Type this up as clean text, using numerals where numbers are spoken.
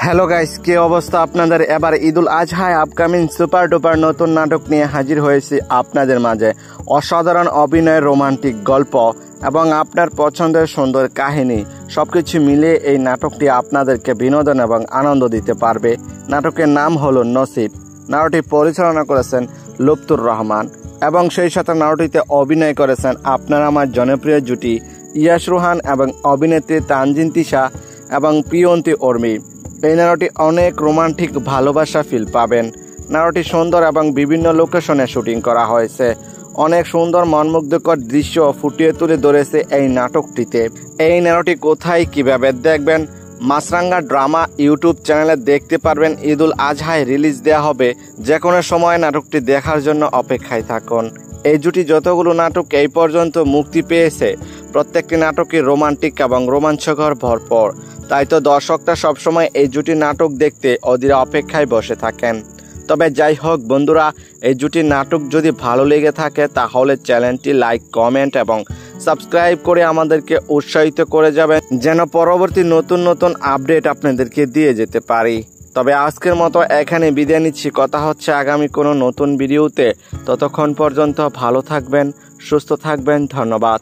Hello guys, কি অবস্থা আপনাদের? এবার ঈদুল আজহায় আপকামিং সুপার ডুপার নতুন নাটক নিয়ে হাজির হয়েছি আপনাদের মাঝে। অসাধারণ অভিনয়, রোমান্টিক গল্প এবং আপনার পছন্দের সুন্দর কাহিনী সবকিছু মিলিয়ে এই নাটকটি আপনাদেরকে বিনোদন এবং আনন্দ দিতে পারবে। নাটকের নাম হলো নসিব। নাটকটি পরিচালনা করেছেন লুৎফুর রহমান এবং সেই সাথে নাটকটিতে অভিনয় করেছেন আপনার আমার জনপ্রিয় জুটি ইয়াশ রোহান এবং অভিনেত্রী তানজিন তিশা এবং প্রিয়ন্তী উর্মি। এই নাটকটি অনেক রোমান্টিক ভালোবাসা ফিল পাবেন। নাটকটি সুন্দর এবং বিভিন্ন লোকেশনে শুটিং করা হয়েছে। অনেক সুন্দর মনমুগ্ধকর দৃশ্য ফুটিয়ে তুলে ধরেছে এই নাটকটিতে। এই নাটকটি কোথায় কিভাবে দেখবেন? মাছরাঙ্গা ড্রামা ইউটিউব চ্যানেলে দেখতে পারবেন। ঈদুল আজহায় রিলিজ দেওয়া হবে। যে কোনো সময় নাটকটি দেখার জন্য অপেক্ষায় থাকুন। এই জুটি যতগুলো নাটক এই পর্যন্ত মুক্তি পেয়েছে প্রত্যেকটি নাটকই রোমান্টিক এবং রোমাঞ্চকর ভরপুর। তাই তো দর্শকরা সবসময় এই জুটির নাটক দেখতে অধীর অপেক্ষায় বসে থাকেন। তবে যাই হোক বন্ধুরা, এই জুটির নাটক যদি ভালো লেগে থাকে তাহলে চ্যানেলটি লাইক, কমেন্ট এবং সাবস্ক্রাইব করে আমাদেরকে উৎসাহিত করে যাবেন, যেন পরবর্তী নতুন নতুন আপডেট আপনাদেরকে দিয়ে যেতে পারি। তবে আজকের মতো এখানে বিদায় নিচ্ছি। কথা হচ্ছে আগামী কোনো নতুন ভিডিওতে। ততক্ষণ পর্যন্ত ভালো থাকবেন, সুস্থ থাকবেন। ধন্যবাদ।